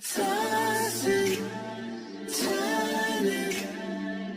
tossing, turning,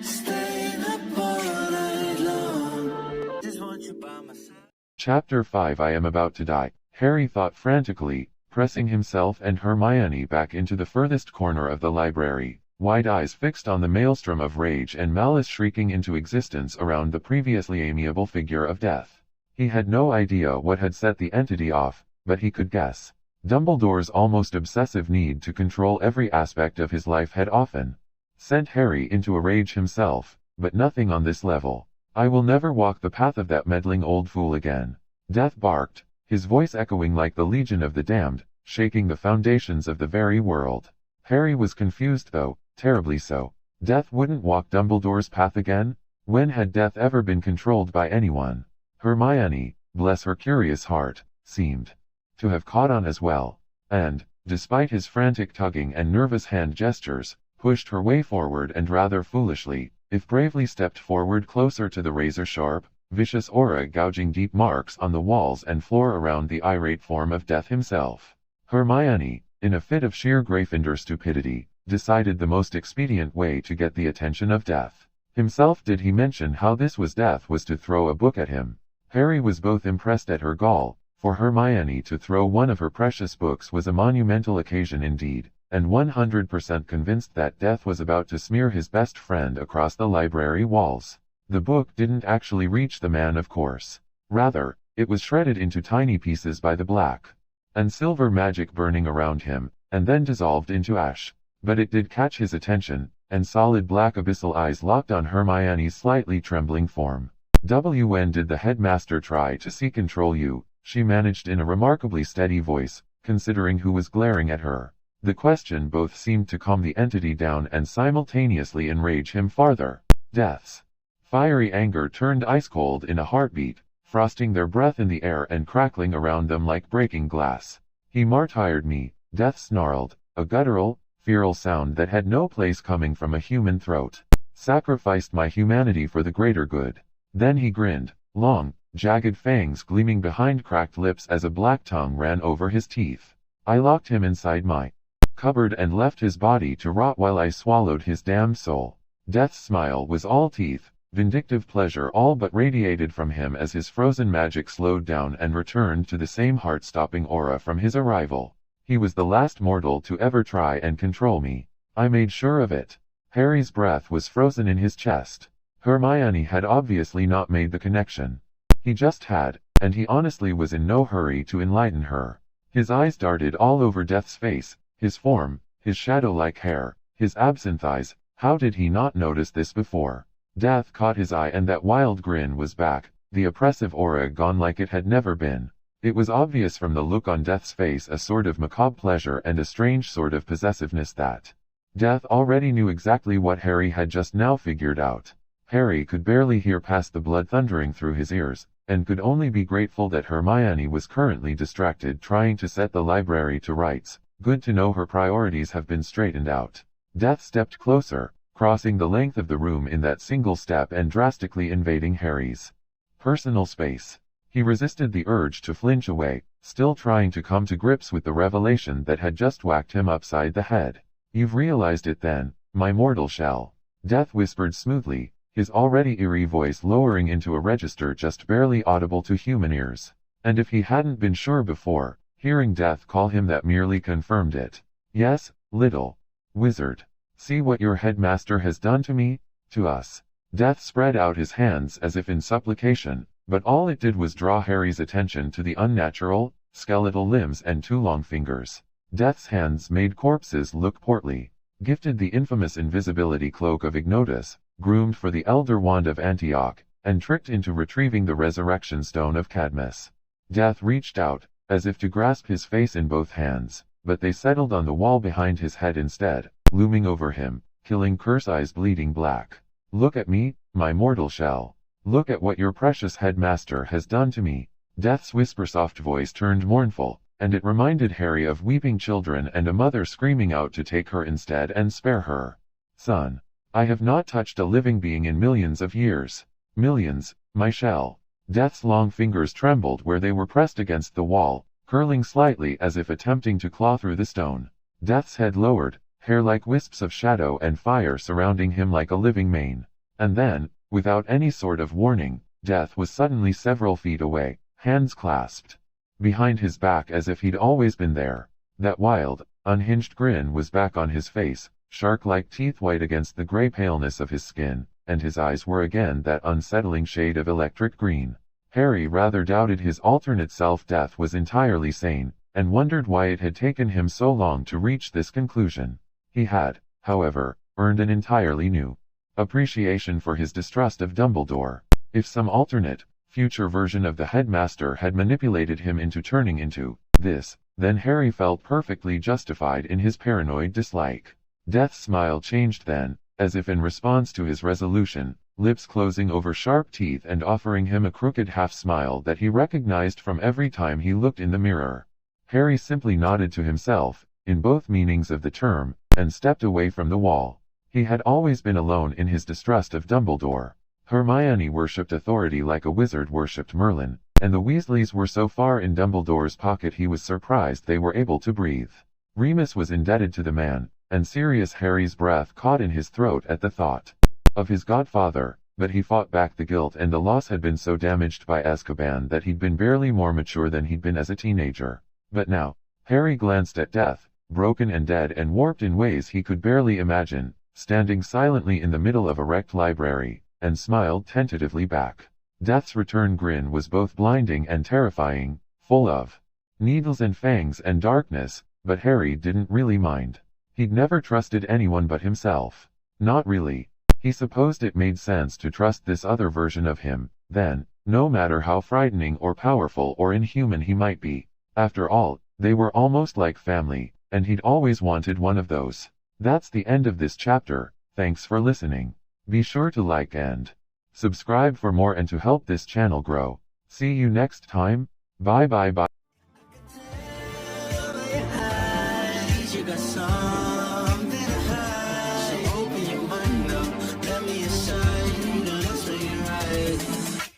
staying up all night long. Just want you by my side. Chapter 5 I am about to die, Harry thought frantically, pressing himself and Hermione back into the furthest corner of the library, wide eyes fixed on the maelstrom of rage and malice shrieking into existence around the previously amiable figure of death. He had no idea what had set the entity off, but he could guess. Dumbledore's almost obsessive need to control every aspect of his life had often sent Harry into a rage himself, but nothing on this level. I will never walk the path of that meddling old fool again. Death barked, his voice echoing like the Legion of the Damned, shaking the foundations of the very world. Harry was confused though, terribly so. Death wouldn't walk Dumbledore's path again? When had Death ever been controlled by anyone? Hermione, bless her curious heart, seemed to have caught on as well, and, despite his frantic tugging and nervous hand gestures, pushed her way forward and rather foolishly, if bravely stepped forward closer to the razor-sharp, vicious aura gouging deep marks on the walls and floor around the irate form of Death himself. Hermione, in a fit of sheer Gryffindor stupidity, decided the most expedient way to get the attention of Death himself. Did he mention how this was Death was to throw a book at him? Harry was both impressed at her gall. For Hermione to throw one of her precious books was a monumental occasion indeed, and 100% convinced that Death was about to smear his best friend across the library walls. The book didn't actually reach the man, of course. Rather, it was shredded into tiny pieces by the black and silver magic burning around him, and then dissolved into ash. But it did catch his attention, and solid black abyssal eyes locked on Hermione's slightly trembling form. "When did the headmaster try to control you?" she managed in a remarkably steady voice, considering who was glaring at her. The question both seemed to calm the entity down and simultaneously enrage him farther. Death's fiery anger turned ice-cold in a heartbeat, frosting their breath in the air and crackling around them like breaking glass. "He martyred me," Death snarled, a guttural, feral sound that had no place coming from a human throat. "Sacrificed my humanity for the greater good." Then he grinned, long, jagged fangs gleaming behind cracked lips as a black tongue ran over his teeth. "I locked him inside my cupboard and left his body to rot while I swallowed his damned soul." Death's smile was all teeth, vindictive pleasure all but radiated from him as his frozen magic slowed down and returned to the same heart-stopping aura from his arrival. "He was the last mortal to ever try and control me. I made sure of it." Harry's breath was frozen in his chest. Hermione had obviously not made the connection. He just had, and he honestly was in no hurry to enlighten her. His eyes darted all over Death's face, his form, his shadow-like hair, his absinthe eyes. How did he not notice this before? Death caught his eye and that wild grin was back, the oppressive aura gone like it had never been. It was obvious from the look on Death's face, a sort of macabre pleasure and a strange sort of possessiveness that Death already knew exactly what Harry had just now figured out. Harry could barely hear past the blood thundering through his ears, and could only be grateful that Hermione was currently distracted trying to set the library to rights. Good to know her priorities have been straightened out. Death stepped closer, crossing the length of the room in that single step and drastically invading Harry's personal space. He resisted the urge to flinch away, still trying to come to grips with the revelation that had just whacked him upside the head. "You've realized it then, my mortal shell," Death whispered smoothly, his already eerie voice lowering into a register just barely audible to human ears. And if he hadn't been sure before, hearing Death call him that merely confirmed it. "Yes, little wizard. See what your headmaster has done to me, to us." Death spread out his hands as if in supplication, but all it did was draw Harry's attention to the unnatural, skeletal limbs and two long fingers. Death's hands made corpses look portly. Gifted the infamous invisibility cloak of Ignotus, groomed for the Elder Wand of Antioch, and tricked into retrieving the resurrection stone of Cadmus. Death reached out, as if to grasp his face in both hands, but they settled on the wall behind his head instead, looming over him, killing Curse eyes bleeding black. "Look at me, my mortal shell. Look at what your precious headmaster has done to me." Death's whisper-soft voice turned mournful, and it reminded Harry of weeping children and a mother screaming out to take her instead and spare her. "Son, I have not touched a living being in millions of years. Millions, my shell." Death's long fingers trembled where they were pressed against the wall, curling slightly as if attempting to claw through the stone. Death's head lowered, hair like wisps of shadow and fire surrounding him like a living mane. And then, without any sort of warning, Death was suddenly several feet away, hands clasped behind his back as if he'd always been there. That wild, unhinged grin was back on his face, shark-like teeth white against the gray paleness of his skin, and his eyes were again that unsettling shade of electric green. Harry rather doubted his alternate self Death was entirely sane, and wondered why it had taken him so long to reach this conclusion. He had, however, earned an entirely new appreciation for his distrust of Dumbledore. If some alternate, future version of the headmaster had manipulated him into turning into this, then Harry felt perfectly justified in his paranoid dislike. Death's smile changed then, as if in response to his resolution, lips closing over sharp teeth and offering him a crooked half-smile that he recognized from every time he looked in the mirror. Harry simply nodded to himself, in both meanings of the term, and stepped away from the wall. He had always been alone in his distrust of Dumbledore. Hermione worshipped authority like a wizard worshipped Merlin, and the Weasleys were so far in Dumbledore's pocket he was surprised they were able to breathe. Remus was indebted to the man, and Sirius Harry's breath caught in his throat at the thought of his godfather, but he fought back the guilt, and the loss had been so damaged by Azkaban that he'd been barely more mature than he'd been as a teenager. But now, Harry glanced at Death, broken and dead and warped in ways he could barely imagine, standing silently in the middle of a wrecked library, and smiled tentatively back. Death's return grin was both blinding and terrifying, full of needles and fangs and darkness, but Harry didn't really mind. He'd never trusted anyone but himself. Not really. He supposed it made sense to trust this other version of him, then, no matter how frightening or powerful or inhuman he might be. After all, they were almost like family, and he'd always wanted one of those. That's the end of this chapter. Thanks for listening. Be sure to like and subscribe for more and to help this channel grow. See you next time. Bye bye bye.